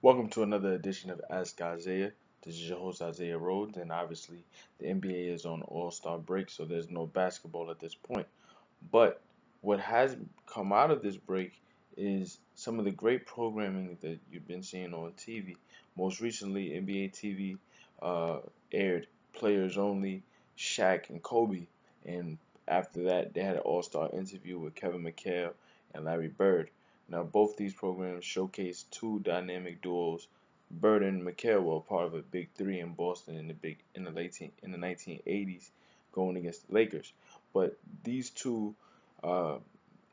Welcome to another edition of Ask Isaiah. This is your host Isaiah Rhodes, and obviously the NBA is on All-Star break, so there's no basketball at this point. But what has come out of this break is some of the great programming that you've been seeing on TV. Most recently, NBA TV uh, aired Players Only, Shaq and Kobe, and after that, they had an All-Star interview with Kevin McHale and Larry Bird. Now, both these programs showcase two dynamic duos. Bird and McHale were part of a big three in Boston in the 1980s, going against the Lakers. But these two uh,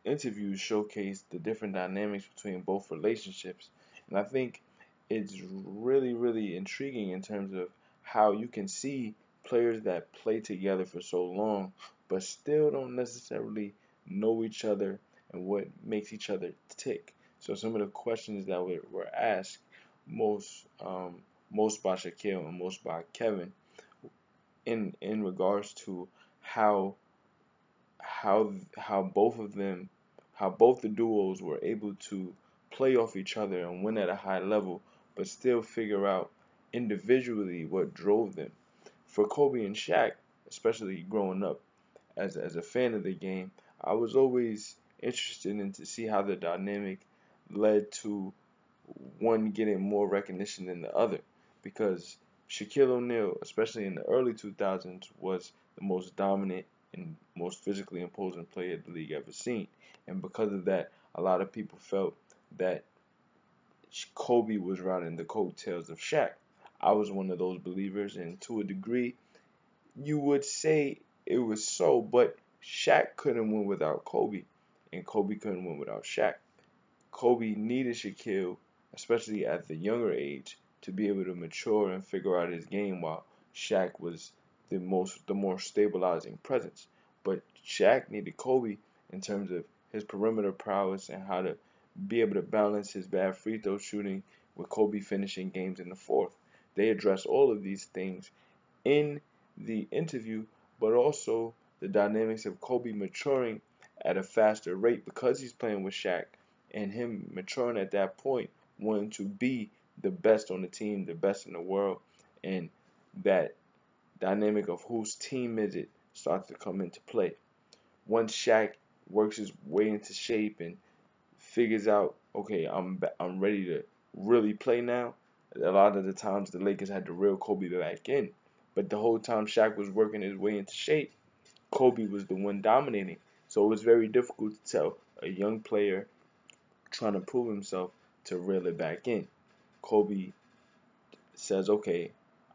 interviews showcase the different dynamics between both relationships, and I think it's really intriguing in terms of how you can see players that play together for so long, but still don't necessarily know each other and what makes each other tick. So some of the questions that were asked, most most by Shaquille and most by Kevin, in regards to how how both of them, how both the duos were able to play off each other and win at a high level, but still figure out individually what drove them. For Kobe and Shaq, especially growing up as a fan of the game, I was always interested in to see how the dynamic led to one getting more recognition than the other, because Shaquille O'Neal, especially in the early 2000s, was the most dominant and most physically imposing player the league ever seen. And because of that, a lot of people felt that Kobe was riding the coattails of Shaq. I was one of those believers, and to a degree, you would say it was so, but Shaq couldn't win without Kobe, and Kobe couldn't win without Shaq. Kobe needed Shaquille, especially at the younger age, to be able to mature and figure out his game, while Shaq was the more stabilizing presence. But Shaq needed Kobe in terms of his perimeter prowess and how to be able to balance his bad free throw shooting with Kobe finishing games in the fourth. They address all of these things in the interview, but also the dynamics of Kobe maturing at a faster rate because he's playing with Shaq, and him maturing at that point, wanting to be the best on the team, the best in the world, and that dynamic of whose team is it starts to come into play. Once Shaq works his way into shape and figures out, okay, I'm ready to really play now. A lot of the times the Lakers had to reel Kobe back in, but the whole time Shaq was working his way into shape, Kobe was the one dominating. So it was very difficult to tell a young player trying to prove himself to reel it back in. Kobe says, okay,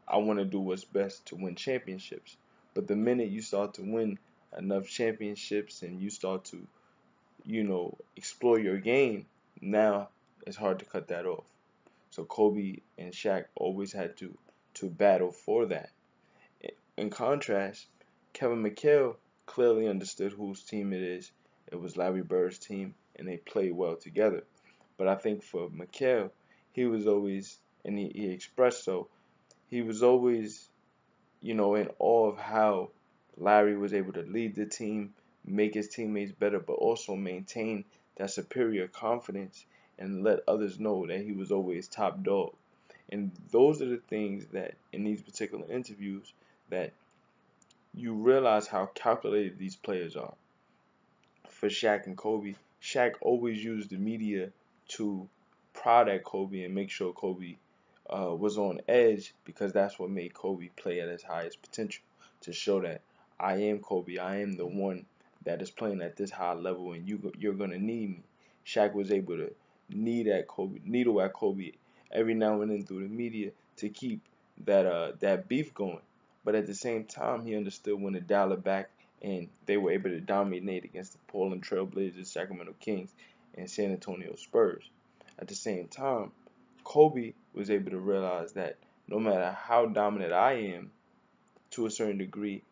I want to do what's best to win championships. But the minute you start to win enough championships and you start to, explore your game, now it's hard to cut that off. So Kobe and Shaq always had to battle for that. In contrast, Kevin McHale clearly understood whose team it is. It was Larry Bird's team, and they played well together. But I think for McHale, he was always, and he expressed so, he was always, in awe of how Larry was able to lead the team, make his teammates better, but also maintain that superior confidence and let others know that he was always top dog. And those are the things that, in these particular interviews, that you realize how calculated these players are. For Shaq and Kobe, Shaq always used the media to prod at Kobe and make sure Kobe was on edge, because that's what made Kobe play at his highest potential, to show that I am Kobe, I am the one that is playing at this high level, and you're gonna need me. Shaq was able to needle at Kobe every now and then through the media to keep that beef going. But at the same time, he understood when to dial it back, and they were able to dominate against the Portland Trail Blazers, Sacramento Kings, and San Antonio Spurs. At the same time, Kobe was able to realize that no matter how dominant I am, to a certain degree,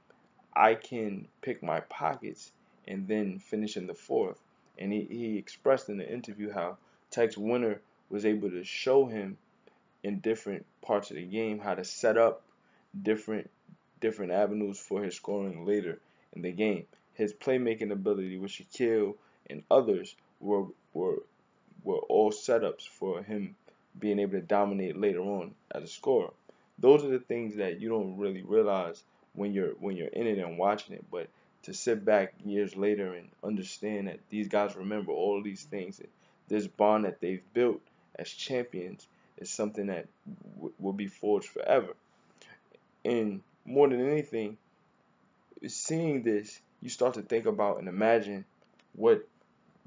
I can pick my pockets and then finish in the fourth. And he expressed in the interview how Tex Winter was able to show him in different parts of the game how to set up different different avenues for his scoring later in the game. His playmaking ability with Shaquille and others were all setups for him being able to dominate later on as a scorer. Those are the things that you don't really realize when you're in it and watching it. But to sit back years later and understand that these guys remember all of these things, and this bond that they've built as champions is something that will be forged forever. And more than anything, seeing this, you start to think about and imagine what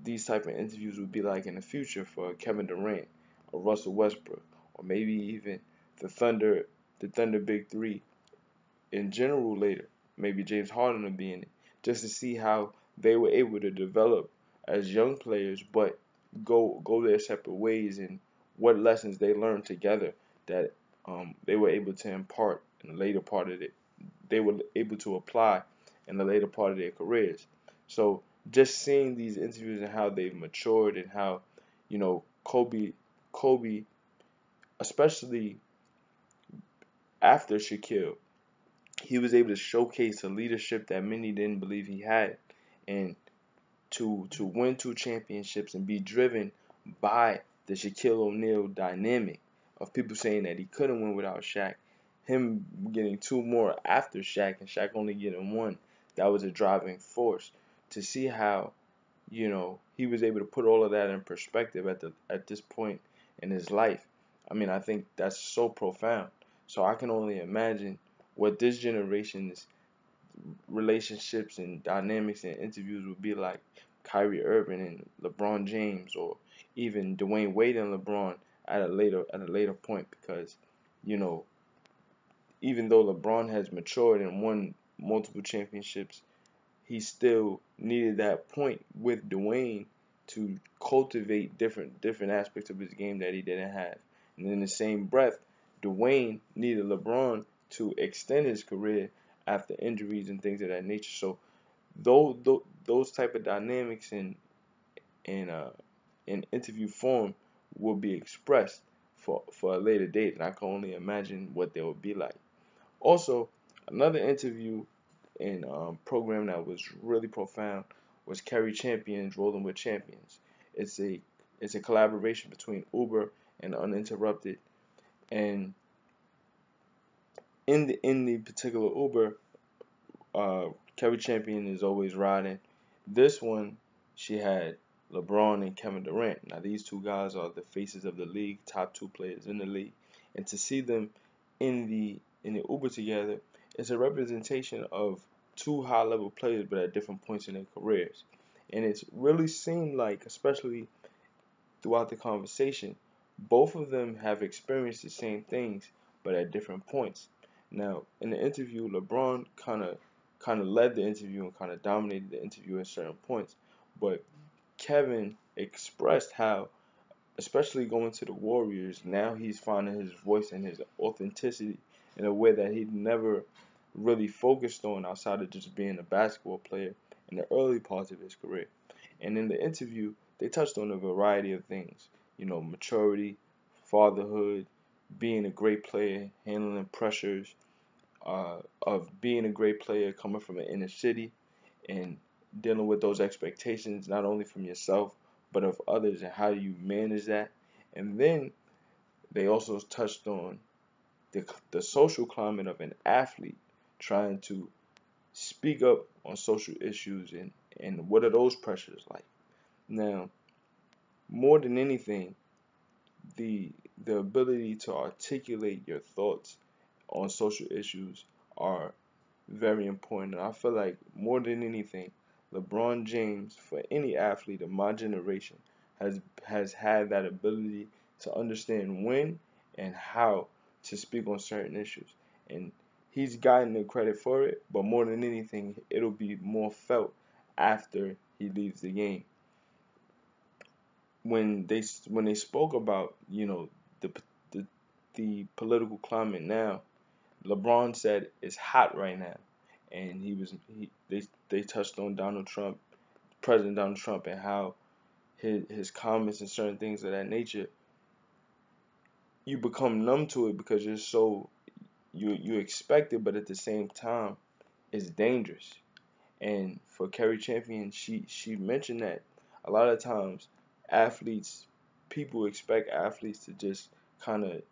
these type of interviews would be like in the future for Kevin Durant or Russell Westbrook or maybe even the Thunder, the Thunder Big Three in general later. Maybe James Harden will be in it, just to see how they were able to develop as young players, but go their separate ways and what lessons they learned together that they were able to impart in the later part of it. They were able to apply in the later part of their careers. So just seeing these interviews and how they've matured and how, Kobe, especially after Shaquille, he was able to showcase a leadership that many didn't believe he had, and to win two championships and be driven by the Shaquille O'Neal dynamic of people saying that he couldn't win without Shaq, him getting two more after Shaq and Shaq only getting one, that was a driving force. To see how, he was able to put all of that in perspective at this point in his life. I mean, I think that's so profound. So I can only imagine what this generation's relationships and dynamics and interviews would be like Kyrie Irving and LeBron James, or even Dwayne Wade and LeBron at a later point, because you know even though LeBron has matured and won multiple championships, he still needed that point with Dwayne to cultivate different aspects of his game that he didn't have. And in the same breath, Dwayne needed LeBron to extend his career after injuries and things of that nature. So those type of dynamics in in interview form will be expressed for a later date, and I can only imagine what they would be like. Also, another interview and program that was really profound was Kerry Champion's Rolling with Champions. It's a it's a collaboration between Uber and Uninterrupted, and in the particular Uber, Kerry Champion is always riding. This one, she had LeBron and Kevin Durant. Now these two guys are the faces of the league, top two players in the league, and to see them in the Uber together is a representation of two high level players, but at different points in their careers. And it's really seemed like, especially throughout the conversation, both of them have experienced the same things, but at different points. Now, in the interview, LeBron kind of led the interview and kind of dominated the interview at certain points, but Kevin expressed how, especially going to the Warriors, now he's finding his voice and his authenticity in a way that he never really focused on outside of just being a basketball player in the early parts of his career. And in the interview, they touched on a variety of things, maturity, fatherhood, being a great player, handling pressures, of being a great player coming from an inner city and dealing with those expectations not only from yourself but of others, and how do you manage that. And then they also touched on the social climate of an athlete trying to speak up on social issues, and what are those pressures like. Now, more than anything, the the ability to articulate your thoughts on social issues are very important. And I feel like more than anything, LeBron James, for any athlete of my generation, has had that ability to understand when and how to speak on certain issues. And he's gotten the credit for it, but more than anything, it'll be more felt after he leaves the game. When they spoke about the the, the political climate now, LeBron said it's hot right now, and they touched on Donald Trump, President Donald Trump, and how his comments and certain things of that nature, you become numb to it because you expect it, but at the same time, it's dangerous. And for Kerry Champion, she mentioned that a lot of times athletes, people expect athletes to just kind of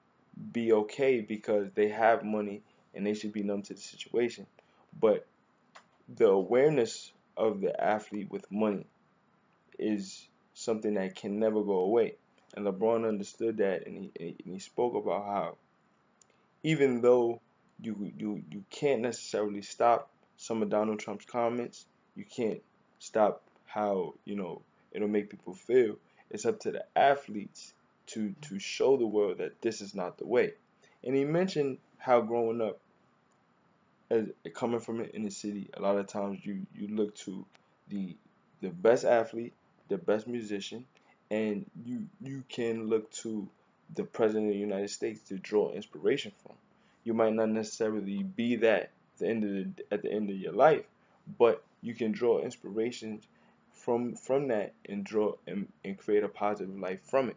be okay because they have money and they should be numb to the situation. But the awareness of the athlete with money is something that can never go away. And LeBron understood that, and he spoke about how even though you can't necessarily stop some of Donald Trump's comments, you can't stop how it'll make people feel. It's up to the athletes to show the world that this is not the way. And he mentioned how growing up as coming from an inner city, a lot of times you look to the the best athlete, the best musician, and you can look to the president of the United States to draw inspiration from. You might not necessarily be that at the end of your life, but you can draw inspiration from that and draw and create a positive life from it.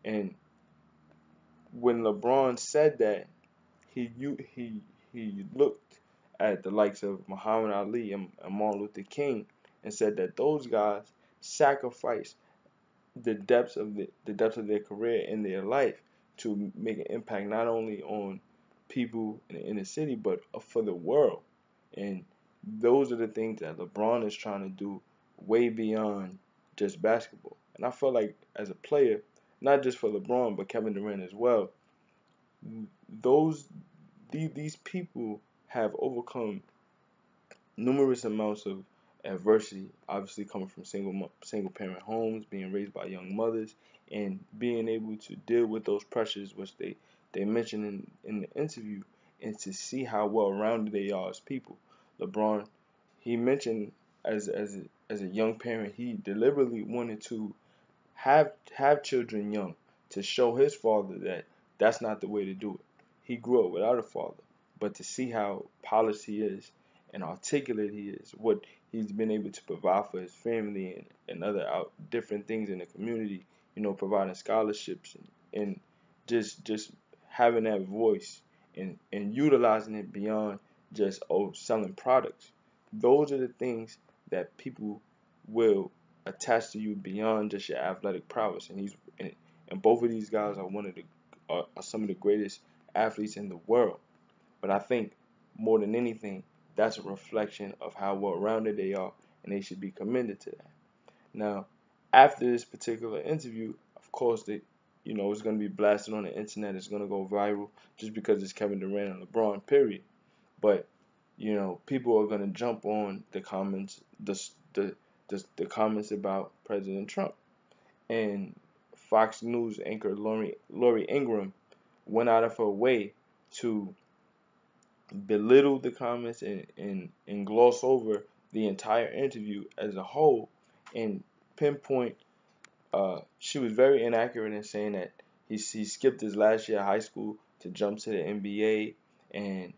And when LeBron said that, he looked at the likes of Muhammad Ali and Martin Luther King and said that those guys sacrificed the depths of their career and their life to make an impact not only on people in the inner city but for the world. And those are the things that LeBron is trying to do way beyond just basketball. And I feel like as a player, not just for LeBron but Kevin Durant as well, those these people have overcome numerous amounts of adversity, obviously coming from single parent homes, being raised by young mothers, and being able to deal with those pressures, which they mentioned in the interview, and to see how well rounded they are as people. LeBron, he mentioned as a young parent, he deliberately wanted to have children young to show his father that that's not the way to do it. He grew up without a father, but to see how polished he is and articulate he is, what he's been able to provide for his family and other different things in the community, providing scholarships and just having that voice and utilizing it beyond just selling products. Those are the things that people will attach to you beyond just your athletic prowess. And both of these guys are are some of the greatest athletes in the world. But I think more than anything, that's a reflection of how well rounded they are, and they should be commended to that. Now, after this particular interview, of course, it's going to be blasted on the internet. It's going to go viral just because it's Kevin Durant and LeBron, period. But people are going to jump on the comments, the comments about President Trump. And Fox News anchor Lori Ingram went out of her way to belittle the comments and gloss over the entire interview as a whole and pinpoint. She was very inaccurate in saying that he skipped his last year of high school to jump to the NBA, and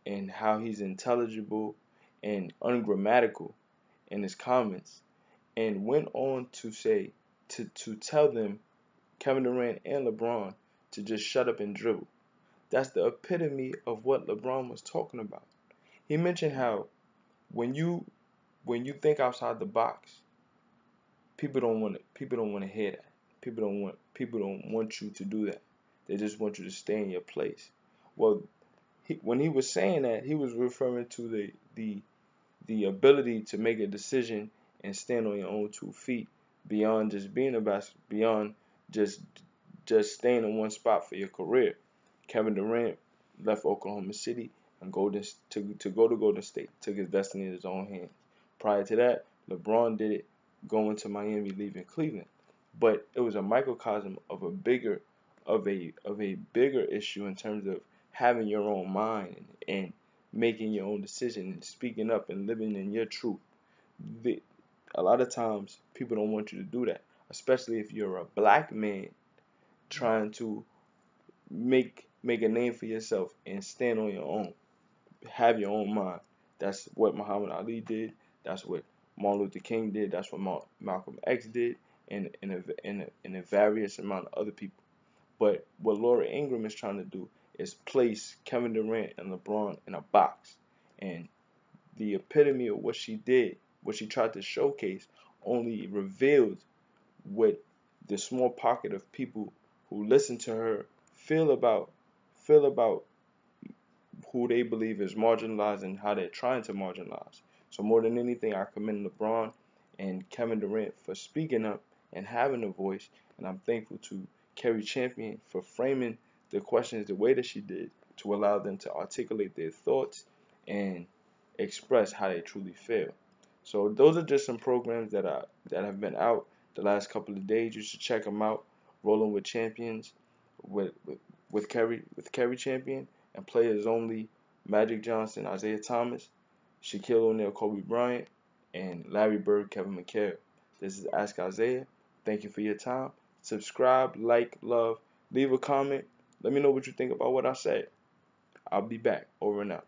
and how he's intelligible and ungrammatical in his comments, and went on to say to tell them, Kevin Durant and LeBron, to just shut up and dribble. That's the epitome of what LeBron was talking about. He mentioned how when you think outside the box, people don't want to hear that. People don't want you to do that. They just want you to stay in your place. Well, when he was saying that, he was referring to the ability to make a decision and stand on your own 2 feet beyond just being beyond just staying in one spot for your career. Kevin Durant left Oklahoma City and to go to Golden State, took his destiny in his own hands. Prior to that, LeBron did it, going to Miami, leaving Cleveland. But it was a microcosm of a bigger issue in terms of having your own mind and making your own decision and speaking up and living in your truth. A lot of times people don't want you to do that, especially if you're a black man trying to make a name for yourself and stand on your own. Have your own mind. That's what Muhammad Ali did. That's what Martin Luther King did. That's what Malcolm X did, and a various amount of other people. But what Laura Ingram is trying to do is place Kevin Durant and LeBron in a box. And the epitome of what she did, what she tried to showcase, only revealed what the small pocket of people who listen to her feel about who they believe is marginalized and how they're trying to marginalize. So more than anything, I commend LeBron and Kevin Durant for speaking up and having a voice, and I'm thankful to Kerry Champion for framing the questions the way that she did to allow them to articulate their thoughts and express how they truly feel. So those are just some programs that have been out the last couple of days. You should check them out. Rolling with Champions with with, with Kerry Champion and players only Magic Johnson, Isaiah Thomas, Shaquille O'Neal, Kobe Bryant, and Larry Bird, Kevin McHale. This is Ask Isaiah. Thank you for your time. Subscribe, like, love, leave a comment. Let me know what you think about what I said. I'll be back. Over and out.